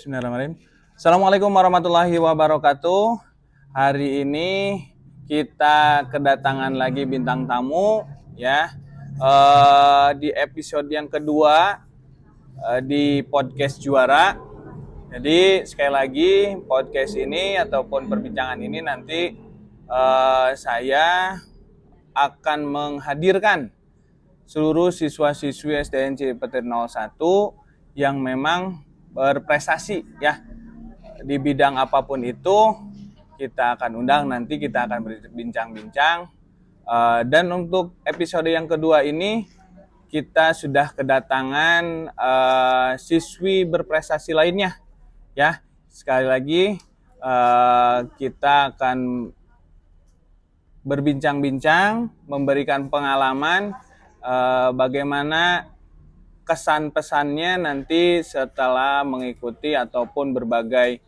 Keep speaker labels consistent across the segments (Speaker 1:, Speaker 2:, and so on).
Speaker 1: Bismillahirrahmanirrahim. Assalamualaikum warahmatullahi wabarakatuh. Hari ini kita kedatangan lagi bintang tamu ya. Di episode yang kedua di podcast Juara. Jadi sekali lagi podcast ini ataupun perbincangan ini nanti saya akan menghadirkan seluruh siswa-siswi SDN Cipete 01 yang memang berprestasi ya di bidang apapun itu. Kita akan undang, nanti kita akan berbincang-bincang. Dan untuk episode yang kedua ini kita sudah kedatangan siswi berprestasi lainnya ya. Sekali lagi kita akan berbincang-bincang, memberikan pengalaman bagaimana kesan pesannya nanti setelah mengikuti ataupun berbagai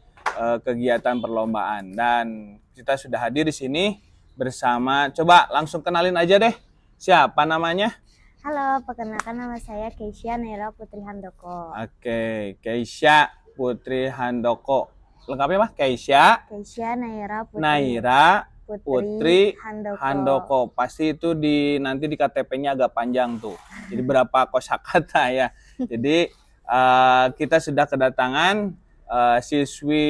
Speaker 1: kegiatan perlombaan. Dan kita sudah hadir di sini bersama, coba langsung kenalin aja deh, siapa namanya?
Speaker 2: Halo, perkenalkan nama saya Keisha Naira Putri Handoko.
Speaker 1: Oke, Keisha Putri Handoko. Lengkapnya apa? Keisha
Speaker 2: Naira
Speaker 1: Putri Handoko. Pasti itu nanti di KTP-nya agak panjang tuh. Jadi berapa kosakata ya. Jadi kita sudah kedatangan siswi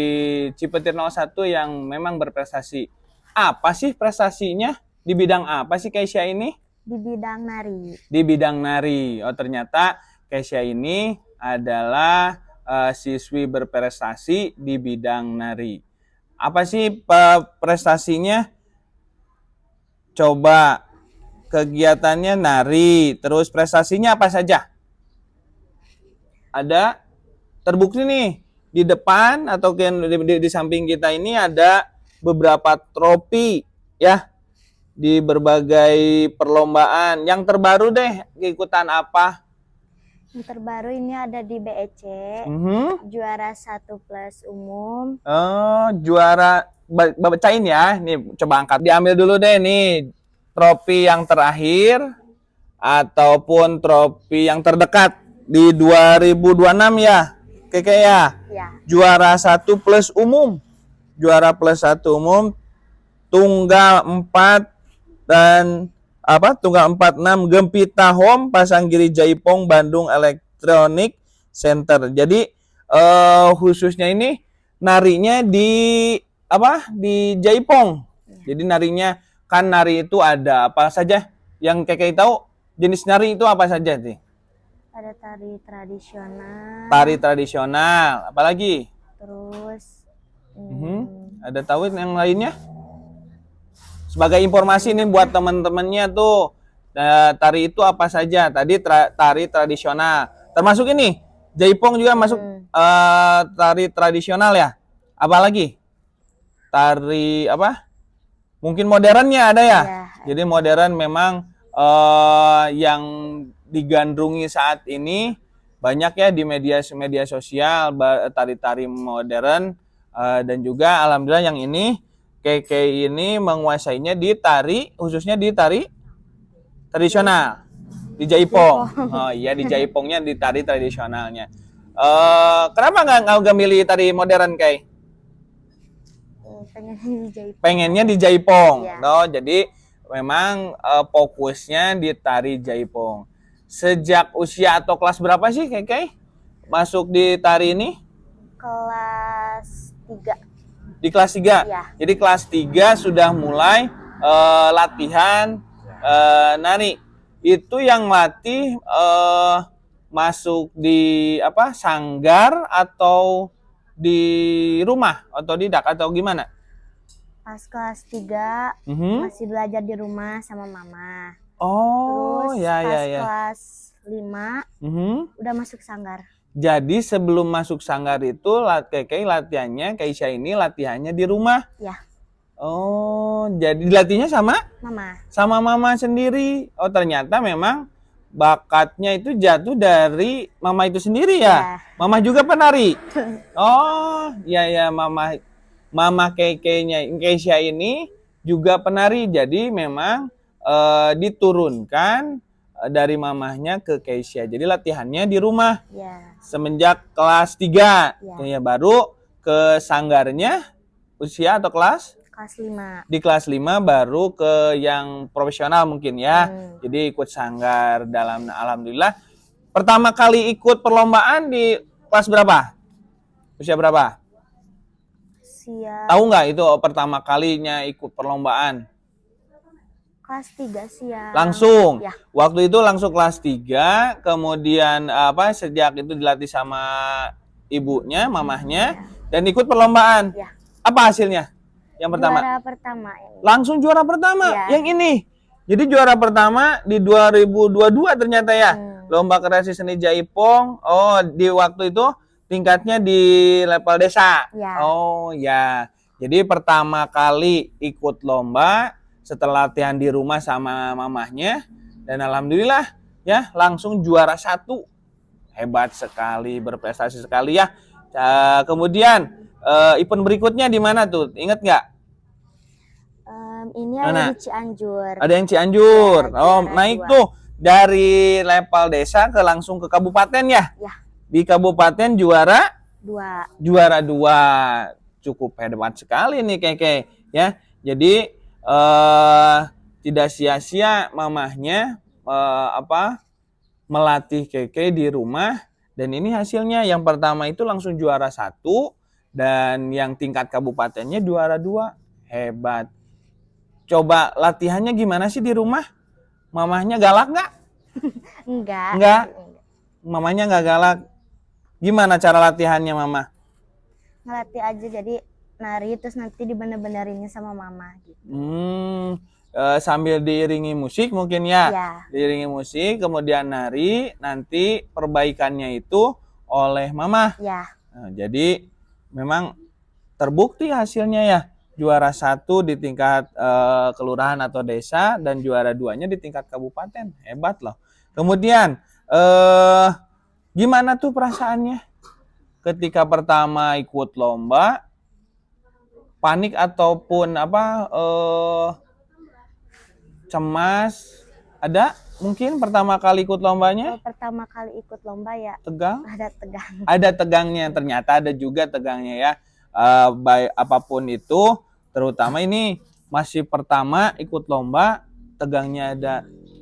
Speaker 1: Cipete 01 yang memang berprestasi. Apa sih prestasinya? Di bidang apa sih Keisha ini?
Speaker 2: Di bidang nari.
Speaker 1: Di bidang nari. Oh, ternyata Keisha ini adalah siswi berprestasi di bidang nari. Apa sih prestasinya? Coba, kegiatannya nari, terus prestasinya apa saja? Ada terbukti nih di depan atau di samping kita ini ada beberapa trofi ya di berbagai perlombaan. Yang terbaru deh, keikutan apa?
Speaker 2: Yang terbaru ini ada di BEC, juara 1 plus umum.
Speaker 1: Juara, bacain ya. Nih, coba angkat. Diambil dulu deh nih, trofi yang terakhir ataupun trofi yang terdekat di 2026 ya. Keke ya?
Speaker 2: Ya.
Speaker 1: Juara 1 plus umum. Juara plus 1 umum, tunggal 4 dan tunggal 46 Gempita Home Pasanggiri Jaipong Bandung Electronic Center. Jadi khususnya ini narinya di Jaipong. Jadi narinya kan, nari itu ada apa saja? Yang Keke tahu jenis nari itu apa saja sih?
Speaker 2: Ada tari tradisional.
Speaker 1: Tari tradisional, apalagi?
Speaker 2: Terus
Speaker 1: ada tahu yang lainnya? Sebagai informasi nih buat teman-temannya tuh, tari itu apa saja? Tadi tari tradisional. Termasuk ini, Jaipong juga masuk tari tradisional ya? Apalagi? Tari apa? Mungkin modernnya ada ya? Jadi modern memang yang digandrungi saat ini banyak ya di media sosial, tari-tari modern, dan juga alhamdulillah yang ini KK ini menguasainya di tari, khususnya di tari tradisional di Jaipong. Oh iya, di Jaipongnya di tari tradisionalnya. Kenapa nggak milih tari modern, Kay? Pengennya di Jaipong. Ya. No, jadi memang fokusnya di tari Jaipong. Sejak usia atau kelas berapa sih, Kay? Masuk di tari ini?
Speaker 2: Kelas 3.
Speaker 1: Di kelas 3?
Speaker 2: Ya.
Speaker 1: Jadi kelas 3 sudah mulai latihan nari. Itu yang latih masuk di sanggar atau di rumah, otodidak atau gimana?
Speaker 2: Pas kelas 3 masih belajar di rumah sama mama.
Speaker 1: Oh, terus
Speaker 2: kelas 5 udah masuk sanggar.
Speaker 1: Jadi sebelum masuk sanggar itu latihannya, Keisha ini latihannya di rumah?
Speaker 2: Ya.
Speaker 1: Oh, jadi latihnya sama?
Speaker 2: Mama.
Speaker 1: Sama mama sendiri. Oh, ternyata memang bakatnya itu jatuh dari mama itu sendiri ya? Mama juga penari? Oh, iya mama Keisha ini juga penari. Jadi memang diturunkan dari mamahnya ke Keisha. Jadi latihannya di rumah
Speaker 2: Ya.
Speaker 1: semenjak kelas 3.
Speaker 2: Ya.
Speaker 1: Ya, baru ke sanggarnya usia atau kelas?
Speaker 2: Kelas 5.
Speaker 1: Di kelas 5 baru ke yang profesional mungkin ya. Jadi ikut sanggar dalam alhamdulillah. Pertama kali ikut perlombaan di kelas berapa? Usia berapa?
Speaker 2: Siap.
Speaker 1: Tahu nggak itu pertama kalinya ikut perlombaan?
Speaker 2: Kelas 3 siap.
Speaker 1: Langsung.
Speaker 2: Ya.
Speaker 1: Waktu itu langsung kelas 3, kemudian sejak itu dilatih sama ibunya, mamahnya, dan ikut perlombaan.
Speaker 2: Ya.
Speaker 1: Apa hasilnya? Yang pertama?
Speaker 2: Juara pertama ini.
Speaker 1: Langsung juara pertama
Speaker 2: Ya.
Speaker 1: yang ini. Jadi juara pertama di 2022 ternyata ya. Lomba kreasi seni Jaipong. Oh, di waktu itu tingkatnya di level desa.
Speaker 2: Ya.
Speaker 1: Oh ya. Jadi pertama kali ikut lomba setelah latihan di rumah sama mamahnya, dan alhamdulillah ya langsung juara 1. Hebat sekali, berprestasi sekali ya. Kemudian event berikutnya di mana tuh? Ingat nggak?
Speaker 2: Ini ada di Cianjur.
Speaker 1: Ada yang Cianjur.
Speaker 2: Ya,
Speaker 1: oh, naik 2. Tuh dari level desa ke langsung ke kabupaten ya?
Speaker 2: Ya.
Speaker 1: Di kabupaten juara
Speaker 2: 2.
Speaker 1: Juara 2. Cukup hebat sekali nih Keke ya. Jadi tidak sia-sia mamahnya melatih Keke di rumah, dan ini hasilnya yang pertama itu langsung juara 1 dan yang tingkat kabupatennya juara 2. Hebat. Coba latihannya gimana sih di rumah? Mamahnya galak nggak? Enggak. Mamanya nggak galak. Gimana cara latihannya mama?
Speaker 2: Ngelatih aja, jadi nari terus nanti dibener-benerinnya sama mama gitu.
Speaker 1: Sambil diiringi musik mungkin ya?
Speaker 2: Ya.
Speaker 1: Diiringi musik, kemudian nari, nanti perbaikannya itu oleh mama.
Speaker 2: Ya.
Speaker 1: Nah, jadi memang terbukti hasilnya ya. Juara 1 di tingkat kelurahan atau desa dan juara 2-nya di tingkat kabupaten. Hebat loh. Kemudian gimana tuh perasaannya ketika pertama ikut lomba? Panik ataupun cemas? Ada mungkin pertama kali ikut lombanya?
Speaker 2: Pertama kali ikut lomba ya.
Speaker 1: Tegang?
Speaker 2: Ada tegang. Ada
Speaker 1: tegangnya, ternyata ada juga tegangnya ya. Baik apapun itu, terutama ini masih pertama ikut lomba, tegangnya ada.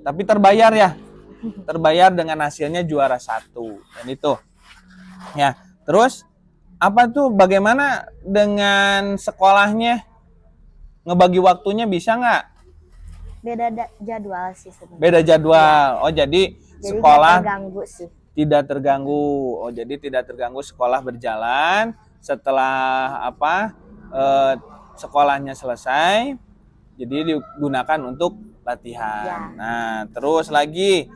Speaker 1: Tapi terbayar ya, terbayar dengan hasilnya juara 1 dan itu. Ya, terus apa tuh? Bagaimana dengan sekolahnya? Ngebagi waktunya bisa nggak?
Speaker 2: Beda jadwal sih sebenarnya.
Speaker 1: Beda jadwal. Oh jadi sekolah
Speaker 2: terganggu sih.
Speaker 1: Tidak terganggu. Oh jadi tidak terganggu, sekolah berjalan. Setelah sekolahnya selesai, jadi digunakan untuk latihan. Ya. Nah, terus lagi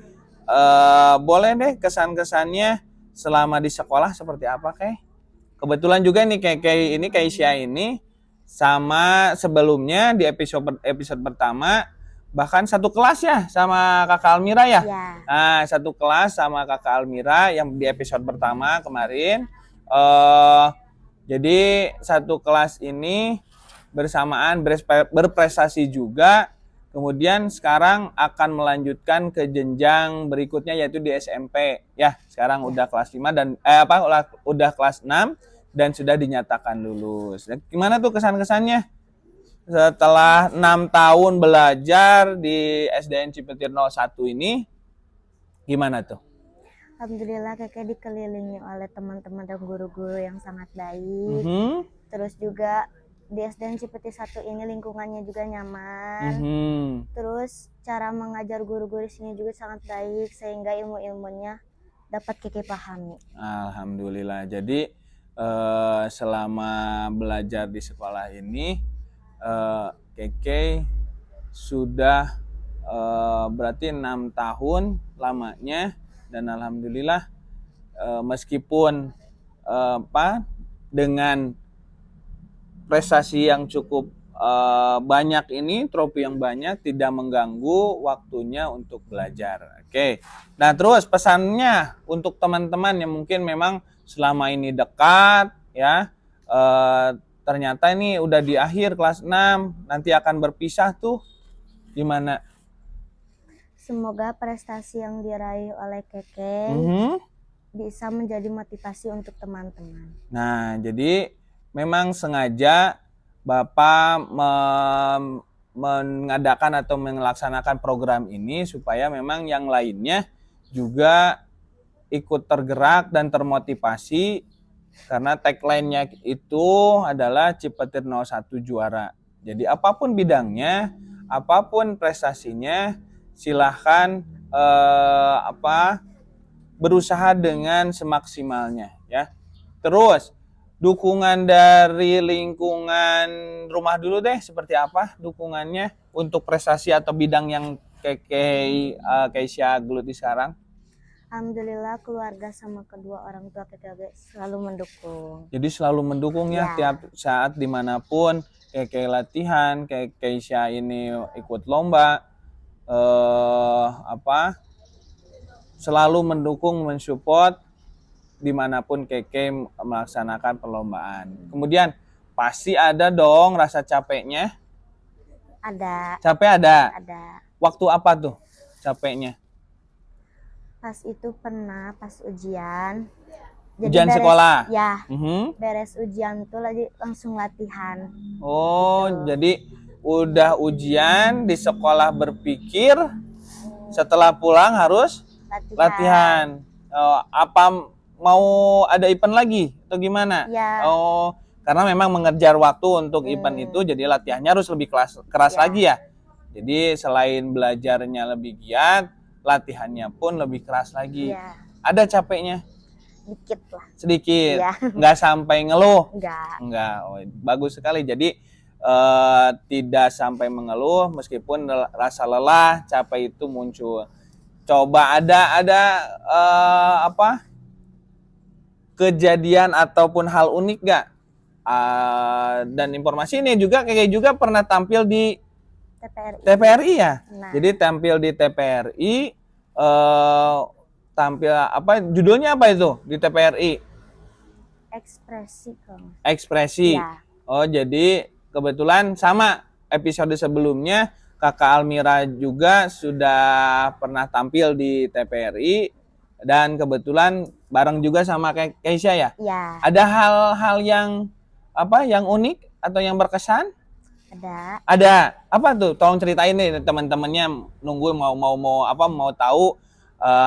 Speaker 1: boleh deh kesan-kesannya selama di sekolah seperti apa, Kay? Kebetulan juga nih kayak Keisha ini sama sebelumnya di episode pertama bahkan satu kelas ya sama Kakak Almira ya.
Speaker 2: Ya.
Speaker 1: Nah, satu kelas sama Kakak Almira yang di episode pertama kemarin. Jadi satu kelas ini bersamaan berprestasi juga. Kemudian sekarang akan melanjutkan ke jenjang berikutnya yaitu di SMP. Ya, sekarang udah kelas 5 dan udah kelas 6 dan sudah dinyatakan lulus. Gimana tuh kesan-kesannya? Setelah 6 tahun belajar di SDN Cipetir 01 ini, gimana tuh?
Speaker 2: Alhamdulillah Kakek dikelilingi oleh teman-teman dan guru-guru yang sangat baik. Terus juga di SDN Cipetir 1 ini lingkungannya juga nyaman. Terus cara mengajar guru-guru di sini juga sangat baik sehingga ilmu-ilmunya dapat Kakek pahami.
Speaker 1: Alhamdulillah. Jadi selama belajar di sekolah ini Keke sudah berarti 6 tahun lamanya, dan alhamdulillah meskipun dengan prestasi yang cukup banyak ini, trofi yang banyak, tidak mengganggu waktunya untuk belajar. Oke. Nah, terus pesannya untuk teman-teman yang mungkin memang selama ini dekat ya, ternyata ini udah di akhir kelas 6, nanti akan berpisah tuh, gimana?
Speaker 2: Semoga prestasi yang diraih oleh Keke bisa menjadi motivasi untuk teman-teman.
Speaker 1: Nah, jadi memang sengaja Bapak mengadakan atau melaksanakan program ini supaya memang yang lainnya juga ikut tergerak dan termotivasi, karena tagline-nya itu adalah Cipetir 01 juara. Jadi apapun bidangnya, apapun prestasinya, silahkan berusaha dengan semaksimalnya ya. Terus dukungan dari lingkungan rumah dulu deh, seperti apa dukungannya untuk prestasi atau bidang yang Keisha geluti sekarang?
Speaker 2: Alhamdulillah keluarga sama kedua orang tua Keke selalu mendukung.
Speaker 1: Jadi selalu mendukung ya, tiap saat dimanapun Keke latihan, Keisha ini ikut lomba, selalu mendukung, mensupport dimanapun Keke melaksanakan perlombaan. Kemudian pasti ada dong rasa capeknya.
Speaker 2: Ada.
Speaker 1: Capek ada?
Speaker 2: Ada.
Speaker 1: Waktu apa tuh capeknya?
Speaker 2: Pas itu pernah pas ujian.
Speaker 1: Jadi ujian sekolah?
Speaker 2: Ya, beres ujian tuh lagi langsung latihan.
Speaker 1: Oh, gitu. Jadi udah ujian di sekolah berpikir setelah pulang harus latihan. Apa mau ada event lagi atau gimana?
Speaker 2: Ya.
Speaker 1: Oh, karena memang mengejar waktu untuk event itu, jadi latihannya harus lebih keras lagi ya. Jadi selain belajarnya lebih giat, latihannya pun lebih keras lagi. Ya. Ada capeknya?
Speaker 2: Sedikit lah.
Speaker 1: Sedikit? Ya. Nggak sampai ngeluh?
Speaker 2: Nggak.
Speaker 1: Oh, bagus sekali. Jadi tidak sampai mengeluh meskipun rasa lelah, capek itu muncul. Coba ada kejadian ataupun hal unik nggak? Dan informasi ini juga kayak juga pernah tampil di TPRI ya. Nah. Jadi tampil di TPRI, tampil apa? Judulnya apa itu di TPRI?
Speaker 2: Ekspresi Kang.
Speaker 1: Ekspresi. Ya. Oh, jadi kebetulan sama episode sebelumnya Kakak Almira juga sudah pernah tampil di TPRI dan kebetulan bareng juga sama Keisha ya.
Speaker 2: Ya.
Speaker 1: Ada hal-hal yang yang unik atau yang berkesan?
Speaker 2: Ada.
Speaker 1: Ada. Apa tuh? Tolong ceritain nih, teman-temannya nunggu mau tahu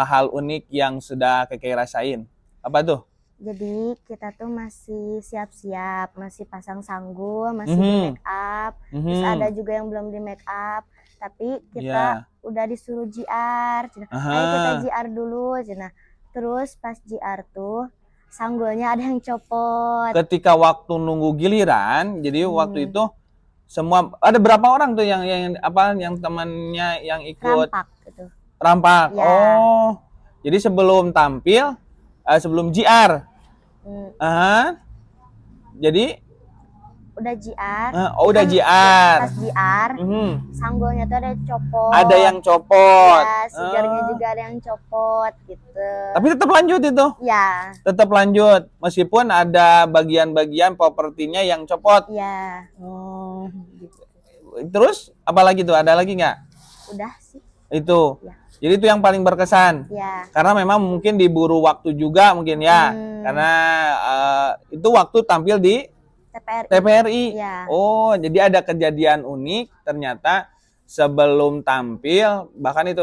Speaker 1: hal unik yang sudah Keke rasain. Apa tuh?
Speaker 2: Jadi kita tuh masih siap-siap, masih pasang sanggul, masih di make up. Terus ada juga yang belum di make up, tapi kita udah disuruh JR. Ayo kita JR dulu, terus pas JR tuh sanggulnya ada yang copot.
Speaker 1: Ketika waktu nunggu giliran, jadi waktu itu semua ada berapa orang tuh yang temannya yang ikut?
Speaker 2: Rampak gitu.
Speaker 1: Rampak. Ya. Oh. Jadi sebelum tampil, sebelum JR. Jadi
Speaker 2: udah JR.
Speaker 1: Udah JR.
Speaker 2: Pas JR, sanggulnya tuh ada yang copot.
Speaker 1: Ada yang copot.
Speaker 2: Ya, sigarnya juga ada yang copot gitu.
Speaker 1: Tapi tetap lanjut itu?
Speaker 2: Ya.
Speaker 1: Tetap lanjut meskipun ada bagian-bagian propertinya yang copot.
Speaker 2: Ya.
Speaker 1: Oh. Terus apalagi tuh? Ada lagi nggak?
Speaker 2: Udah sih.
Speaker 1: Itu. Ya. Jadi itu yang paling berkesan.
Speaker 2: Ya.
Speaker 1: Karena memang mungkin diburu waktu juga mungkin ya. Karena itu waktu tampil di TPRI.
Speaker 2: Ya.
Speaker 1: Oh, jadi ada kejadian unik ternyata sebelum tampil, bahkan itu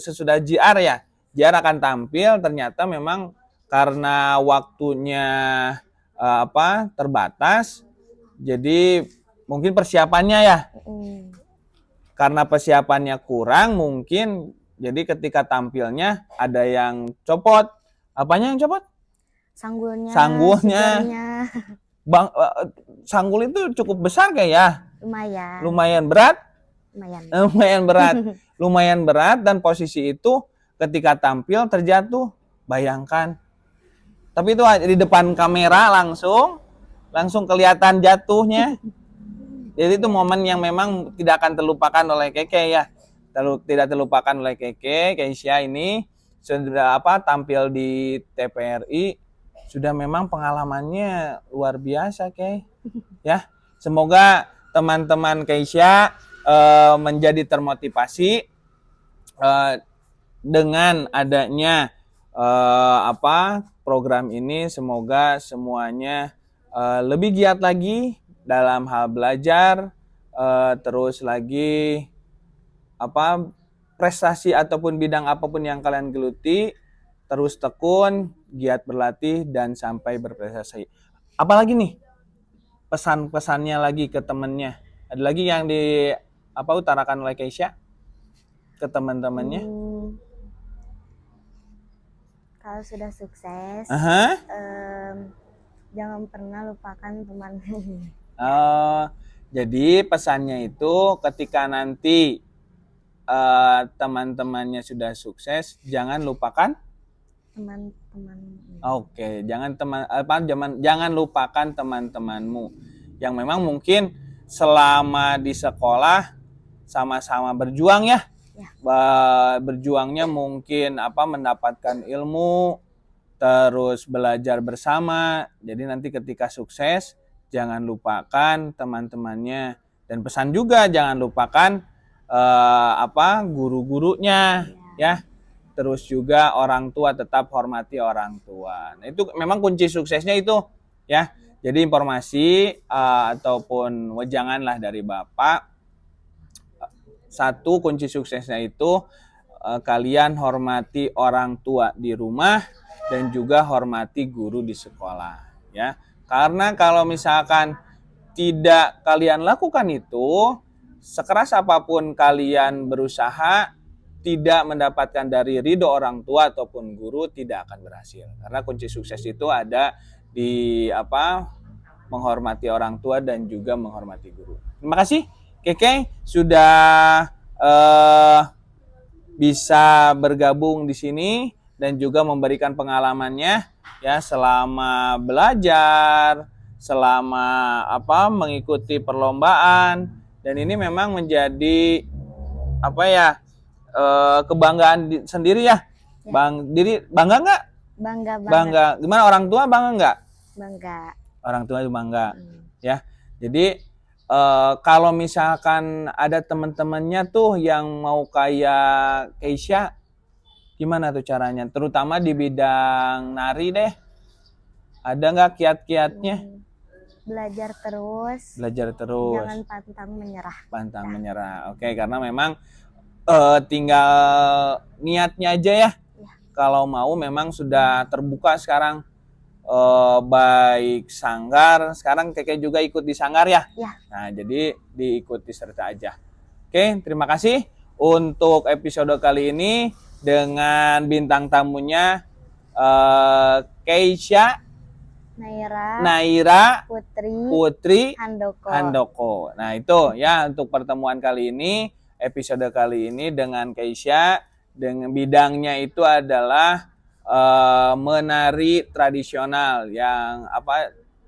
Speaker 1: sesudah JR ya. JR akan tampil, ternyata memang karena waktunya terbatas. Jadi mungkin persiapannya ya. Karena persiapannya kurang mungkin, jadi ketika tampilnya ada yang copot. Apanya yang copot?
Speaker 2: Sanggulnya.
Speaker 1: Bang, sanggul itu cukup besar kayak ya?
Speaker 2: Lumayan.
Speaker 1: Lumayan berat?
Speaker 2: Lumayan
Speaker 1: berat. Lumayan berat, dan posisi itu ketika tampil terjatuh. Bayangkan. Tapi itu di depan kamera langsung kelihatan jatuhnya. Jadi itu momen yang memang tidak akan terlupakan oleh Keke ya. Tidak terlupakan oleh Keke. Keisha ini sudah tampil di TPRI, sudah memang pengalamannya luar biasa, Kei. Ya, semoga teman-teman Keisha menjadi termotivasi dengan adanya program ini, semoga semuanya lebih giat lagi dalam hal belajar, terus lagi prestasi ataupun bidang apapun yang kalian geluti, terus tekun, giat berlatih dan sampai berprestasi. Apalagi nih pesan-pesannya lagi ke temennya? Ada lagi yang utarakan oleh Keisha ke teman-temannya?
Speaker 2: Kalau sudah sukses, jangan pernah lupakan temanmu.
Speaker 1: Jadi pesannya itu ketika nanti teman-temannya sudah sukses, jangan lupakan
Speaker 2: teman-teman.
Speaker 1: Oke, jangan lupakan teman-temanmu yang memang mungkin selama di sekolah sama-sama berjuang ya. Berjuangnya mungkin mendapatkan ilmu, terus belajar bersama. Jadi nanti ketika sukses jangan lupakan teman-temannya, dan pesan juga jangan lupakan guru-gurunya ya. Terus juga orang tua, tetap hormati orang tua. Nah, itu memang kunci suksesnya itu ya. Jadi informasi ataupun wejanganlah dari Bapak. Satu, kunci suksesnya itu kalian hormati orang tua di rumah dan juga hormati guru di sekolah ya. Karena kalau misalkan tidak kalian lakukan itu, sekeras apapun kalian berusaha, tidak mendapatkan dari ridho orang tua ataupun guru, tidak akan berhasil. Karena kunci sukses itu ada di menghormati orang tua dan juga menghormati guru. Terima kasih Keke sudah bisa bergabung di sini dan juga memberikan pengalamannya ya selama belajar, selama mengikuti perlombaan, dan ini memang menjadi kebanggaan sendiri ya. Bangga nggak? Bangga. Gimana, orang tua bangga nggak?
Speaker 2: Bangga.
Speaker 1: Orang tua bangga. Ya. Jadi kalau misalkan ada teman-temannya tuh yang mau kayak Keisha, gimana tuh caranya? Terutama di bidang nari deh. Ada nggak kiat-kiatnya?
Speaker 2: Belajar terus. Jangan pantang menyerah.
Speaker 1: Oke, karena memang tinggal niatnya aja ya. Kalau mau memang sudah terbuka sekarang, baik sanggar, sekarang Keke juga ikut di sanggar ya? Nah, jadi diikuti serta aja. Oke, terima kasih untuk episode kali ini dengan bintang tamunya Keisha, Naira, Putri Handoko. Nah, itu ya untuk pertemuan kali ini, episode kali ini dengan Keisha, dengan bidangnya itu adalah menari tradisional yang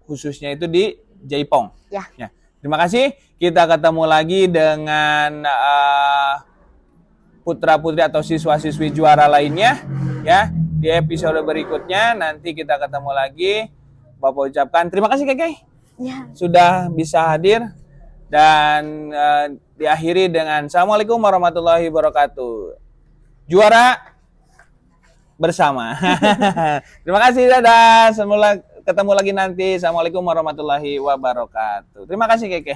Speaker 1: khususnya itu di Jaipong. Ya. Terima kasih. Kita ketemu lagi dengan putra-putri atau siswa-siswi juara lainnya ya di episode berikutnya. Nanti kita ketemu lagi. Bapak ucapkan terima kasih Keke sudah bisa hadir, dan diakhiri dengan Assalamualaikum warahmatullahi wabarakatuh. Juara bersama. Terima kasih, dadah. Semula ketemu lagi nanti. Assalamualaikum warahmatullahi wabarakatuh. Terima kasih Keke.